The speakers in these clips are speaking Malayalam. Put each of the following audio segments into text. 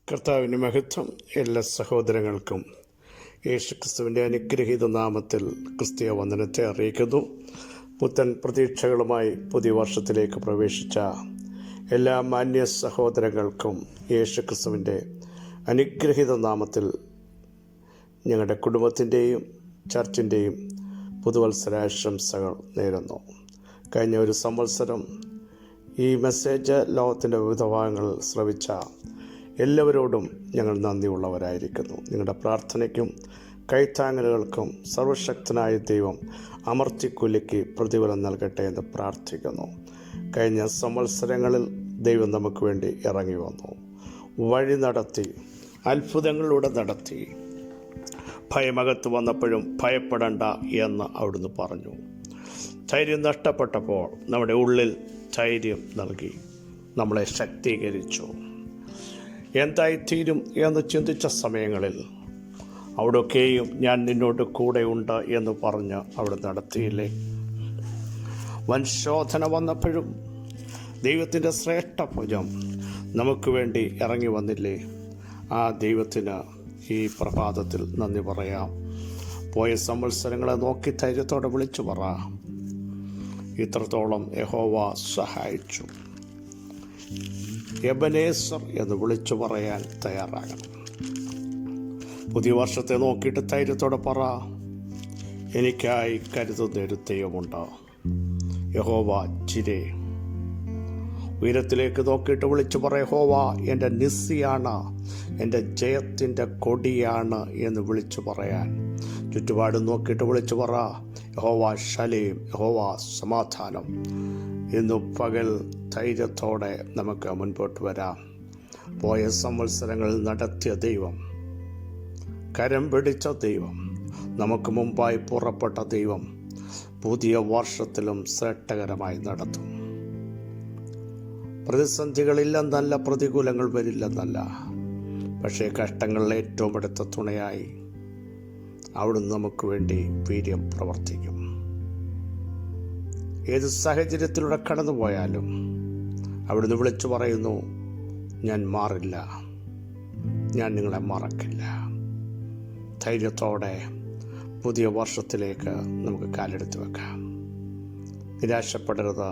കർത്താവിൻ്റെ മഹത്വം എല്ലാ സഹോദരങ്ങൾക്കും യേശുക്രിസ്തുവിൻ്റെ അനുഗ്രഹീത നാമത്തിൽ ക്രിസ്തീയ വന്ദനത്തെ അറിയിക്കുന്നു. പുത്തൻ പ്രതീക്ഷകളുമായി പുതിയ വർഷത്തിലേക്ക് പ്രവേശിച്ച എല്ലാ മാന്യ സഹോദരങ്ങൾക്കും യേശുക്രിസ്തുവിൻ്റെ അനുഗ്രഹീത നാമത്തിൽ ഞങ്ങളുടെ കുടുംബത്തിൻ്റെയും ചർച്ചിൻ്റെയും പുതുവത്സരാശംസകൾ നേരുന്നു. കഴിഞ്ഞ ഒരു സംവത്സരം ഈ മെസ്സേജ് ലോകത്തിൻ്റെ വിവിധ ഭാഗങ്ങളിൽ ശ്രവിച്ച എല്ലാവരോടും ഞങ്ങൾ നന്ദിയുള്ളവരായിരിക്കുന്നു. നിങ്ങളുടെ പ്രാർത്ഥനയ്ക്കും കൈത്താങ്ങലുകൾക്കും സർവശക്തനായ ദൈവം അമർത്തിക്കുലുക്കി പ്രതിഫലം നൽകട്ടെ എന്ന് പ്രാർത്ഥിക്കുന്നു. കഴിഞ്ഞ സംവത്സരങ്ങളിൽ ദൈവം നമുക്ക് വേണ്ടി ഇറങ്ങി വന്നു, വഴി നടത്തി, അത്ഭുതങ്ങളിലൂടെ നടത്തി. ഭയമകത്ത് വന്നപ്പോഴും ഭയപ്പെടണ്ട എന്ന് അവിടുന്ന് പറഞ്ഞു. ധൈര്യം നഷ്ടപ്പെട്ടപ്പോൾ നമ്മുടെ ഉള്ളിൽ ധൈര്യം നൽകി, നമ്മളെ ശക്തീകരിച്ചു. എന്തായിത്തീരും എന്ന് ചിന്തിച്ച സമയങ്ങളിൽ അവിടെയൊക്കെയും ഞാൻ നിന്നോട് കൂടെയുണ്ട് എന്ന് പറഞ്ഞ് അവിടെ നടത്തിയില്ലേ? വൻശോധന വന്നപ്പോഴും ദൈവത്തിൻ്റെ ശ്രേഷ്ഠഭുജം നമുക്ക് വേണ്ടി ഇറങ്ങി വന്നില്ലേ? ആ ദൈവത്തിന് ഈ പ്രഭാതത്തിൽ നന്ദി പറയാം. പോയ സംവത്സരങ്ങളെ നോക്കി ധൈര്യത്തോടെ വിളിച്ചു പറ, ഇത്രത്തോളം യഹോവ സഹായിച്ചു. എബനേസർ എന്ന് വിളിച്ചു പറയാൻ തയ്യാറാകണം. പുതിയ വർഷത്തെ നോക്കിയിട്ട് ധൈര്യത്തോടെ പറ, എനിക്കായി കരുതുന്നൊരു ദൈവമുണ്ട്. യഹോവ ചിരേ. ഉയരത്തിലേക്ക് നോക്കിയിട്ട് വിളിച്ചു പറ, യഹോവ എൻ്റെ നിസ്സിയാണ്, എൻ്റെ ജയത്തിൻ്റെ കൊടിയാണ് എന്ന് വിളിച്ചു പറയാൻ. ചുറ്റുപാട് നോക്കിയിട്ട് വിളിച്ചു പറ, യഹോവ ശലേം, യഹോവ സമാധാനം. ഇന്നു പകൽ ധൈര്യത്തോടെ നമുക്ക് മുൻപോട്ട് വരാം. പോയ സംവത്സരങ്ങളിൽ നടത്തിയ ദൈവം, കരം പിടിച്ച ദൈവം, നമുക്ക് മുമ്പായി പുറപ്പെട്ട ദൈവം പുതിയ വർഷത്തിലും ശ്രേഷ്ഠകരമായി നടത്തും. പ്രതിസന്ധികളില്ലെന്നല്ല, പ്രതികൂലങ്ങൾ വരില്ലെന്നല്ല, പക്ഷേ കഷ്ടങ്ങളിൽ ഏറ്റവും അടുത്ത തുണയായി അവിടുന്ന് നമുക്ക് വേണ്ടി വീര്യം പ്രവർത്തിക്കും. ഏത് സാഹചര്യത്തിലൂടെ കടന്നു പോയാലും അവിടുന്ന് വിളിച്ചു പറയുന്നു, ഞാൻ മാറില്ല, ഞാൻ നിങ്ങളെ മറക്കില്ല. ധൈര്യത്തോടെ പുതിയ വർഷത്തിലേക്ക് നമുക്ക് കാലെടുത്ത് വെക്കാം. നിരാശപ്പെടരുത്.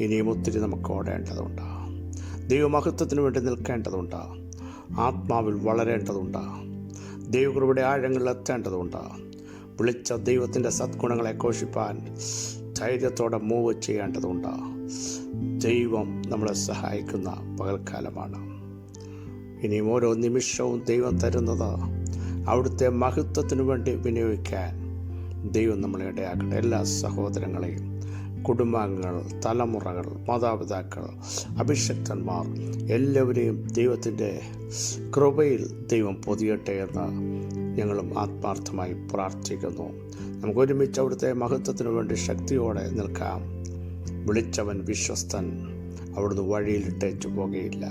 ഇനിയും ഒത്തിരി നമുക്ക് ഓടേണ്ടതുണ്ട്. ദൈവമഹത്വത്തിന് വേണ്ടി നിൽക്കേണ്ടതുണ്ട്. ആത്മാവിൽ വളരേണ്ടതുണ്ട്. ദൈവകൃപയുടെ ആഴങ്ങളിൽ എത്തേണ്ടതുണ്ട്. വിളിച്ച ദൈവത്തിൻ്റെ സദ്ഗുണങ്ങളെ ഘോഷിപ്പാൻ ധൈര്യത്തോടെ മൂവ് ചെയ്യേണ്ടതുണ്ട്. ദൈവം നമ്മളെ സഹായിക്കുന്ന പകൽക്കാലമാണ്. ഇനിയും ഓരോ നിമിഷവും ദൈവം തരുന്നത് അവിടുത്തെ മഹത്വത്തിനു വേണ്ടി വിനിയോഗിക്കാൻ ദൈവം നമ്മളെ ഇടയാക്കട്ടെ. എല്ലാ സഹോദരങ്ങളെയും, കുടുംബാംഗങ്ങൾ, തലമുറകൾ, മാതാപിതാക്കൾ, അഭിഷക്തന്മാർ എല്ലാവരെയും ദൈവത്തിൻ്റെ കൃപയിൽ ദൈവം പൊതിയട്ടെ എന്ന് ഞങ്ങളും ആത്മാർത്ഥമായി പ്രാർത്ഥിക്കുന്നു. നമുക്ക് ഒരുമിച്ച് അവിടുത്തെ മഹത്വത്തിനു വേണ്ടി ശക്തിയോടെ നിൽക്കാം. വിളിച്ചവൻ വിശ്വസ്തൻ, അവിടുന്ന് വഴിയിലിട്ടേച്ചു പോകുകയില്ല.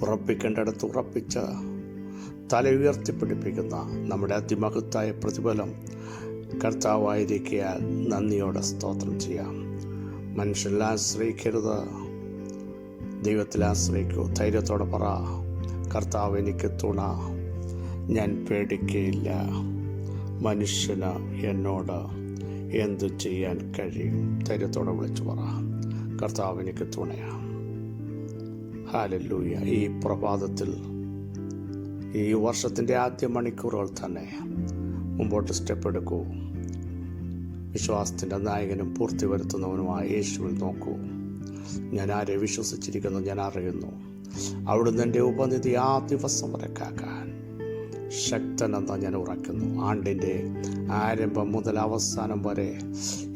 ഉറപ്പിക്കേണ്ടടുത്ത് ഉറപ്പിച്ച് തല ഉയർത്തിപ്പിടിപ്പിക്കുന്ന നമ്മുടെ അതിമഹത്തായ പ്രതിഫലം കർത്താവായിരിക്കാൻ നന്ദിയോടെ സ്തോത്രം ചെയ്യാം. മനുഷ്യരിൽ ആശ്രയിക്കരുത്, ദൈവത്തിൽ ആശ്രയിക്കൂ. ധൈര്യത്തോടെ പറ, കർത്താവ് എനിക്ക് തുണ, ഞാൻ പേടിക്കുകയില്ല. മനുഷ്യന് എന്നോട് എന്തു ചെയ്യാൻ കഴിയും? ധൈര്യത്തോടെ വിളിച്ചു പറ, കർത്താവ് എനിക്ക് തുണയാണ്. ഹല്ലേലൂയ. ഈ പ്രഭാതത്തിൽ, ഈ വർഷത്തിൻ്റെ ആദ്യ മണിക്കൂറുകൾ തന്നെ മുമ്പോട്ട് സ്റ്റെപ്പ് എടുക്കൂ. വിശ്വാസത്തിൻ്റെ നായകനും പൂർത്തി വരുത്തുന്നവനുമായ യേശുവിൽ നോക്കൂ. ഞാൻ ആരെ വിശ്വസിച്ചിരിക്കുന്നു ഞാൻ അറിയുന്നു. അവിടുന്ന് എൻ്റെ ഉപനിധി ആ ദിവസം വരെ കാക്കാൻ ശക്തനെന്ന് ഞാൻ ഉറക്കുന്നു. ആണ്ടിൻ്റെ ആരംഭം മുതൽ അവസാനം വരെ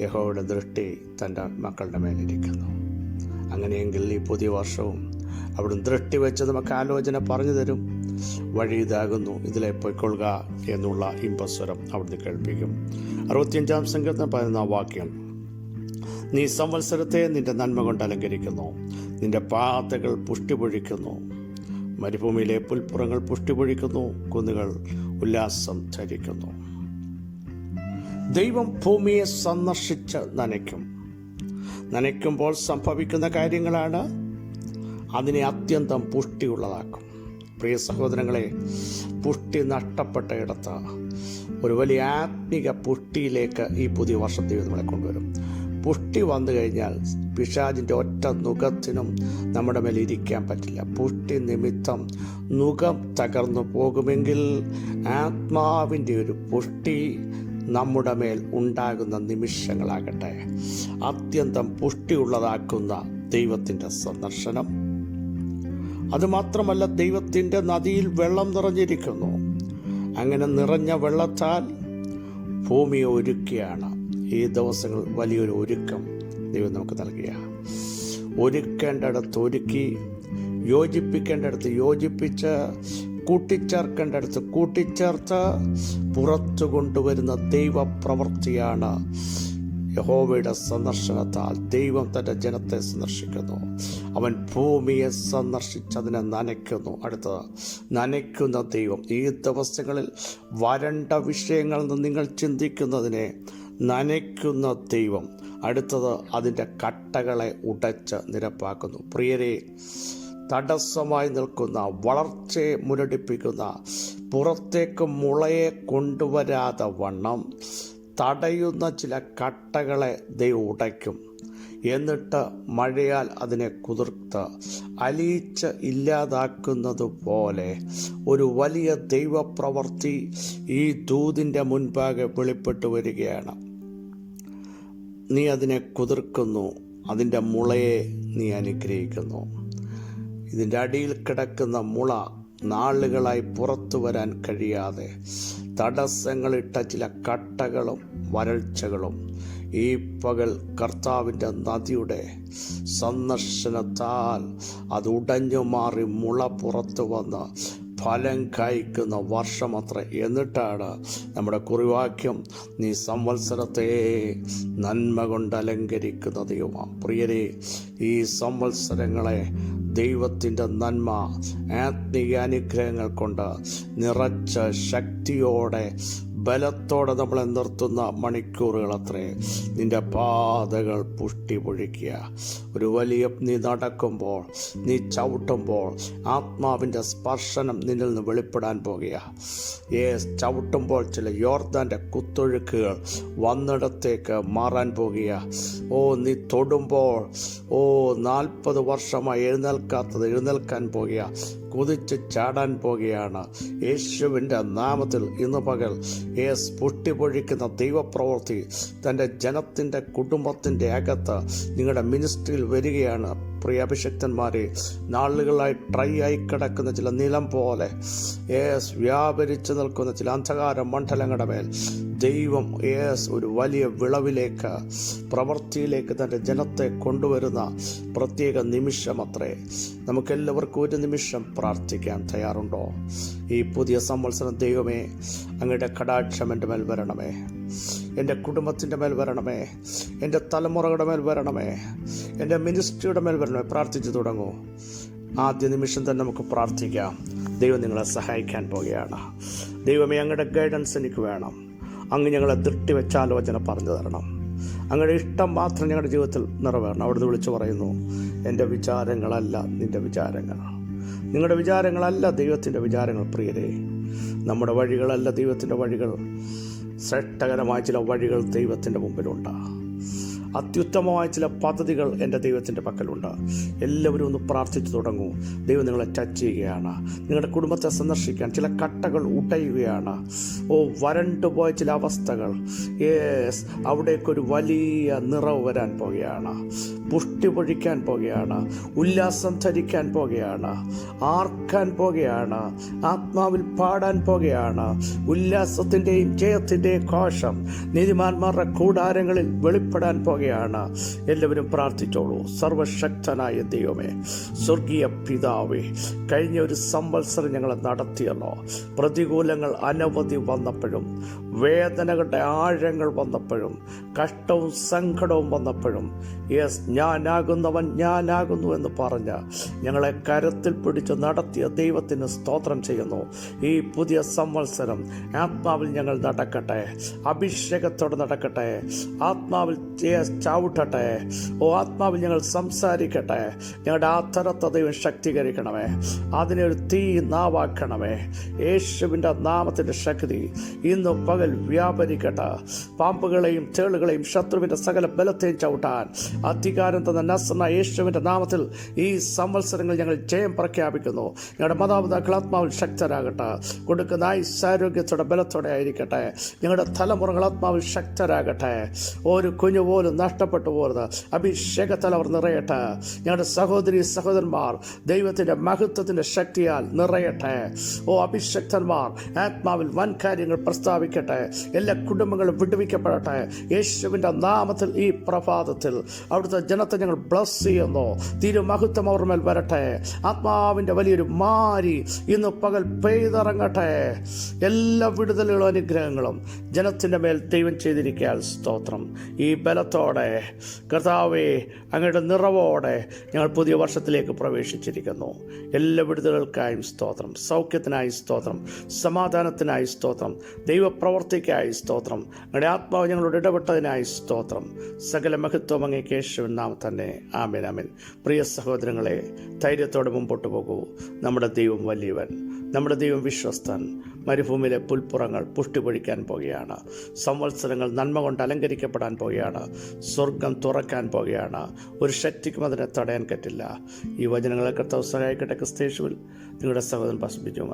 യഹോവയുടെ ദൃഷ്ടി തൻ്റെ മക്കളുടെ മേലിരിക്കുന്നു. അങ്ങനെയെങ്കിൽ ഈ പുതിയ വർഷവും അവിടുന്ന് ദൃഷ്ടി വെച്ച് നമുക്ക് ആലോചന പറഞ്ഞു തരും. വഴി ഇതാകുന്നു, ഇതിലെ പൊയ്ക്കൊള്ളുക എന്നുള്ള ഇമ്പസ്വരം അവിടുന്ന് കേൾപ്പിക്കും. 65-ാം സങ്കീർത്തനം 11-ാം വാക്യം, നീ സംവത്സരത്തെ നിന്റെ നന്മ കൊണ്ട് അലങ്കരിക്കുന്നു, നിന്റെ പാതകൾ പുഷ്ടി പൊഴിക്കുന്നു. മരുഭൂമിയിലെ പുൽപ്പുറങ്ങൾ പുഷ്ടി പൊഴിക്കുന്നു, കുന്നുകൾ ഉല്ലാസം ധരിക്കുന്നു. ദൈവം ഭൂമിയെ സന്ദർശിച്ച് നനയ്ക്കും. നനയ്ക്കുമ്പോൾ സംഭവിക്കുന്ന കാര്യങ്ങളാണ് അതിനെ അത്യന്തം പുഷ്ടിയുള്ളതാക്കും. പ്രിയ സഹോദരങ്ങളെ, പുഷ്ടി നഷ്ടപ്പെട്ട ഇടത്ത് ഒരു വലിയ ആത്മിക പുഷ്ടിയിലേക്ക് ഈ പുതിയ വർഷം ദൈവം നമ്മളെ കൊണ്ടുവരും. പുഷ്ടി വന്നു കഴിഞ്ഞാൽ പിശാചിൻ്റെ ഒറ്റ നുഖത്തിനും നമ്മുടെ മേൽ ഇരിക്കാൻ പറ്റില്ല. പുഷ്ടി നിമിത്തം നുഖം തകർന്നു പോകുമെങ്കിൽ ആത്മാവിൻ്റെ ഒരു പുഷ്ടി നമ്മുടെ മേൽ ഉണ്ടാകുന്ന നിമിഷങ്ങളാകട്ടെ അത്യന്തം പുഷ്ടിയുള്ളതാക്കുന്ന ദൈവത്തിൻ്റെ സന്ദർശനം. അതുമാത്രമല്ല, ദൈവത്തിൻ്റെ നദിയിൽ വെള്ളം നിറഞ്ഞിരിക്കുന്നു. അങ്ങനെ നിറഞ്ഞ വെള്ളത്താൽ ഭൂമിയെ ഒരുക്കുകയാണ്. ഈ ദിവസങ്ങൾ വലിയൊരു ഒരുക്കം ദൈവം നമുക്ക് നൽകിയ, ഒരുക്കേണ്ടടുത്ത് ഒരുക്കി, യോജിപ്പിക്കേണ്ടടുത്ത് യോജിപ്പിച്ച്, കൂട്ടിച്ചേർക്കേണ്ടടുത്ത് കൂട്ടിച്ചേർത്ത് പുറത്തു കൊണ്ടുവരുന്ന ദൈവപ്രവൃത്തിയാണ്. യഹോവയുടെ സന്ദർശനത്താൽ ദൈവം തൻ്റെ ജനത്തെ സന്ദർശിക്കുന്നു. അവൻ ഭൂമിയെ സന്ദർശിച്ചതിനെ നനയ്ക്കുന്നു. അടുത്തത്, നനയ്ക്കുന്ന ദൈവം. ഈ ദിവസങ്ങളിൽ വരണ്ട വിഷയങ്ങളിൽ നിന്ന് നിങ്ങൾ ചിന്തിക്കുന്നതിനെ നനയ്ക്കുന്ന ദൈവം. അടുത്തത്, അതിൻ്റെ കട്ടകളെ ഉടച്ച് നിരപ്പാക്കുന്നു. പ്രിയരെ, തടസ്സമായി നിൽക്കുന്ന, വളർച്ചയെ മുരടിപ്പിക്കുന്ന, പുറത്തേക്ക് മുളയെ കൊണ്ടുവരാതെ വണ്ണം തടയുന്ന ചില കട്ടകളെ ദൈവം ഉടയ്ക്കും. എന്നിട്ട് മഴയാൽ അതിനെ കുതിർത്ത് അലിയിച്ച് ഇല്ലാതാക്കുന്നത് പോലെ ഒരു വലിയ ദൈവപ്രവൃത്തി ഈ ദൂതിൻ്റെ മുൻപാകെ വെളിപ്പെട്ടു വരികയാണ്. നീ അതിനെ കുതിർക്കുന്നു, അതിൻ്റെ മുളയെ നീ അനുഗ്രഹിക്കുന്നു. ഇതിൻ്റെ അടിയിൽ കിടക്കുന്ന മുള നാളുകളായി പുറത്തു വരാൻ കഴിയാതെ തടസ്സങ്ങളിട്ട ചില കട്ടകളും വരൾച്ചകളും ഈ പകൽ കർത്താവിൻ്റെ നദിയുടെ സന്ദർശനത്താൽ അത് ഉടഞ്ഞു മാറി മുള പുറത്തു വന്ന് ഫലം കായ്ക്കുന്ന വർഷമത്രേ. എന്നിട്ടാണ് നമ്മുടെ കുറിവാക്യം, നീ സംവത്സരത്തെ നന്മ കൊണ്ട് അലങ്കരിക്കുന്ന ദൈവമാണ്. പ്രിയരെ, ഈ സംവത്സരങ്ങളെ ദൈവത്തിൻ്റെ നന്മ, ആത്മീയ അനുഗ്രഹങ്ങൾ കൊണ്ട് നിറച്ച ശക്തിയോടെ ബലത്തോടെ നമ്മളെ നിർത്തുന്ന മണിക്കൂറുകൾ അത്രേ. നിന്റെ പാതകൾ പുഷ്ടി പൊഴിക്കുക. ഒരു വലിയ, നീ നടക്കുമ്പോൾ, നീ ചവിട്ടുമ്പോൾ ആത്മാവിൻ്റെ സ്പർശനം നിന്നിൽ നിന്ന് വെളിപ്പെടാൻ പോകുക. ചവിട്ടുമ്പോൾ ചില യോർദാൻ്റെ കുത്തൊഴുക്കുകൾ വന്നിടത്തേക്ക് മാറാൻ പോകുക. നീ തൊടുമ്പോൾ 40 വർഷമായി എഴുന്നേൽക്കാത്തത് എഴുന്നേൽക്കാൻ പോകുക. കുതിച്ച് ചാടാൻ പോകുകയാണ്. യേശുവിൻ്റെ നാമത്തിൽ ഇന്ന് പകൽ പുഷ്ടി പൊഴിക്കുന്ന ദൈവപ്രവൃത്തി തൻ്റെ ജനത്തിൻ്റെ കുടുംബത്തിൻ്റെ അകത്ത് നിങ്ങളുടെ മിനിസ്ട്രിയിൽ വരികയാണ്. പ്രിയ അഭിഷക്തന്മാരെ, നാളുകളായി ട്രൈ ആയി കിടക്കുന്ന ചില നിലം പോലെ വ്യാപരിച്ചു നിൽക്കുന്ന ചില അന്ധകാര മണ്ഡലങ്ങളുടെ മേൽ ദൈവം ഒരു വലിയ വിളവിലേക്ക്, പ്രവൃത്തിയിലേക്ക് തൻ്റെ ജനത്തെ കൊണ്ടുവരുന്ന പ്രത്യേക നിമിഷമത്രേ. നമുക്കെല്ലാവർക്കും ഒരു നിമിഷം പ്രാർത്ഥിക്കാൻ തയ്യാറുണ്ടോ? ഈ പുതിയ സംവത്സരം ദൈവമേ, അങ്ങയുടെ കടാക്ഷം എൻ്റെ മേൽ വരണമേ, എൻ്റെ കുടുംബത്തിൻ്റെ മേൽ വരണമേ, എൻ്റെ തലമുറകളുടെ മേൽ വരണമേ, എൻ്റെ മിനിസ്ട്രിയുടെ മേൽ വരണമേ. പ്രാർത്ഥിച്ചു തുടങ്ങൂ. ആദ്യ നിമിഷം തന്നെ നമുക്ക് പ്രാർത്ഥിക്കാം. ദൈവം നിങ്ങളെ സഹായിക്കാൻ പോകുകയാണ്. ദൈവമേ, അങ്ങയുടെ ഗൈഡൻസ് എനിക്ക് വേണം. അങ്ങ് ഞങ്ങളെ ദൃഷ്ടി വെച്ച ആലോചന പറഞ്ഞു തരണം. അങ്ങയുടെ ഇഷ്ടം മാത്രം ഞങ്ങളുടെ ജീവിതത്തിൽ നിറവേറണം. അവിടുന്ന് വിളിച്ചു പറയുന്നു, എൻ്റെ വിചാരങ്ങളല്ല നിൻ്റെ വിചാരങ്ങൾ, നിങ്ങളുടെ വിചാരങ്ങളല്ല ദൈവത്തിൻ്റെ വിചാരങ്ങൾ. പ്രിയരെ, നമ്മുടെ വഴികളല്ല ദൈവത്തിൻ്റെ വഴികൾ. ശ്രേഷ്ഠകരമായ ചില വഴികൾ ദൈവത്തിൻ്റെ മുമ്പിലുണ്ട്. അത്യുത്തമമായ ചില പദ്ധതികൾ എൻ്റെ ദൈവത്തിൻ്റെ പക്കലുണ്ട്. എല്ലാവരും ഒന്ന് പ്രാർത്ഥിച്ചു തുടങ്ങൂ. ദൈവം നിങ്ങളെ ടച്ച് ചെയ്യുകയാണ്. നിങ്ങളുടെ കുടുംബത്തെ സന്ദർശിക്കാൻ ചില കട്ടകൾ ഉടയുകയാണ്. വരണ്ടുപോയ ചില അവസ്ഥകൾ, അവിടേക്കൊരു വലിയ നിറവ് വരാൻ പോകുകയാണ്. പുഷ്ടി പൊഴിക്കാൻ പോകുകയാണ്. ഉല്ലാസം ധരിക്കാൻ പോകുകയാണ്. ആർക്കാൻ പോകുകയാണ്. ആത്മാവിൽ പാടാൻ പോകുകയാണ്. ഉല്ലാസത്തിൻ്റെയും ജയത്തിൻ്റെയും ഘോഷം നീതിമാന്മാരുടെ കൂടാരങ്ങളിൽ വെളിപ്പെടാൻ പോകുകയാണ്. എല്ലാവരും പ്രാർത്ഥിച്ചോളൂ. സർവശക്തനായ ദൈവമേ, സ്വർഗീയ പിതാവേ, കഴിഞ്ഞ ഒരു സംവത്സരം ഞങ്ങളെ നടത്തിയല്ലോ. പ്രതികൂലങ്ങൾ അനവധി വന്നപ്പോഴും വേദനകളുടെ ആഴങ്ങൾ വന്നപ്പോഴും കഷ്ടവും സങ്കടവും വന്നപ്പോഴും ഞാനാകുന്നു എന്ന് പറഞ്ഞ് ഞങ്ങളെ കരത്തിൽ പിടിച്ച് നടത്തിയ ദൈവത്തിന് സ്തോത്രം ചെയ്യുന്നു. ഈ പുതിയ സംവത്സരം ആത്മാവിൽ ഞങ്ങൾ നടക്കട്ടെ, അഭിഷേകത്തോടെ നടക്കട്ടെ, ആത്മാവിൽ ചവിട്ടട്ടെ. ആത്മാവിൽ ഞങ്ങൾ സംസാരിക്കട്ടെ. ഞങ്ങളുടെ ആത്തരത്തെ ദൈവം ശക്തീകരിക്കണമേ, അതിനെ ഒരു തീ നാവാക്കണമേ. യേശുവിൻ്റെ നാമത്തിൻ്റെ ശക്തി ഇന്ന് പകൽ വ്യാപരിക്കട്ടെ. പാമ്പുകളെയും തേളുകളെയും ശത്രുവിൻ്റെ സകല ബലത്തെയും ചവിട്ടാൻ അധികാരം തന്ന നസ്രനായ യേശുവിൻ്റെ നാമത്തിൽ ഈ സംവത്സരങ്ങൾ ഞങ്ങൾ ജയം പ്രഖ്യാപിക്കുന്നു. ഞങ്ങളുടെ മാതാപിതാക്കൾ ആത്മാവിൽ ശക്തരാകട്ടെ, കൊടുക്കുന്ന ആയുസ്സാരോഗ്യത്തോടെ ബലത്തോടെ ആയിരിക്കട്ടെ. ഞങ്ങളുടെ തലമുറകൾ ആത്മാവിൽ ശക്തരാകട്ടെ, ഒരു കുഞ്ഞു പോലും നഷ്ടപ്പെട്ടു പോരുത്. അഭിഷേകത്താൽ അവർ നിറയട്ടെ. ഞങ്ങളുടെ സഹോദരി സഹോദരന്മാർ ദൈവത്തിൻ്റെ മഹത്വത്തിൻ്റെ ശക്തിയാൽ നിറയട്ടെ. അഭിഷക്തന്മാർ ആത്മാവിൽ വൻ കാര്യങ്ങൾ പ്രസ്താവിക്കട്ടെ. എല്ലാ കുടുംബങ്ങളും വിടുവിക്കപ്പെടട്ടെ. യേശുവിൻ്റെ നാമത്തിൽ ഈ പ്രഭാതത്തിൽ അവിടുത്തെ ജനത്തെ ഞങ്ങൾ ബ്ലസ് ചെയ്യുന്നു. തിരുമഹത്വം അവർ മേൽ വരട്ടെ. ആത്മാവിൻ്റെ വലിയൊരു മാരി ഇന്ന് പകൽ പെയ്തിറങ്ങട്ടെ. എല്ലാ വിടുതലുകളും അനുഗ്രഹങ്ങളും ജനത്തിൻ്റെ മേൽ ദൈവം ചെയ്തിരിക്കാൻ സ്തോത്രം. ഈ ബലത്തോടെ കർത്താവേ, അങ്ങയുടെ നിറവോടെ ഞങ്ങൾ പുതിയ വർഷത്തിലേക്ക് പ്രവേശിച്ചിരിക്കുന്നു. എല്ലാ വിടുതലുകൾക്കായും സ്തോത്രം, സൗഖ്യത്തിനായി സ്തോത്രം, സമാധാനത്തിനായി സ്തോത്രം, ദൈവപ്രവർത്തിക്കായി സ്തോത്രം, അങ്ങയുടെ ആത്മാവ് ഞങ്ങളോട് ഇടപെട്ടതിനായി സ്തോത്രം. സകല മഹത്വം അങ്ങേക്ക് യേശുവിൻ നാമത്തിൽ തന്നെ. ആമേൻ, ആമേൻ. പ്രിയ സഹോദരങ്ങളെ, ധൈര്യത്തോടെ മുമ്പോട്ട് പോകൂ. നമ്മുടെ ദൈവം വലിയവൻ, നമ്മുടെ ദൈവം വിശ്വസ്തൻ. മരുഭൂമിയിലെ പുൽപ്പുറങ്ങൾ പുഷ്ടി പൊഴിക്കാൻ പോകുകയാണ്. സംവത്സരങ്ങൾ നന്മ കൊണ്ട് അലങ്കരിക്കപ്പെടാൻ പോകുകയാണ്. സ്വർഗം തുറക്കാൻ പോകുകയാണ്. ഒരു ശക്തിക്കും അതിനെ തടയാൻ പറ്റില്ല. ഈ വചനങ്ങളെ കർത്താവ് സഹായിക്കട്ടെ. ക്രിസ്തയേശുവിൽ നിങ്ങളുടെ സഹോദരൻ പാസ്റ്റർ ബിജു.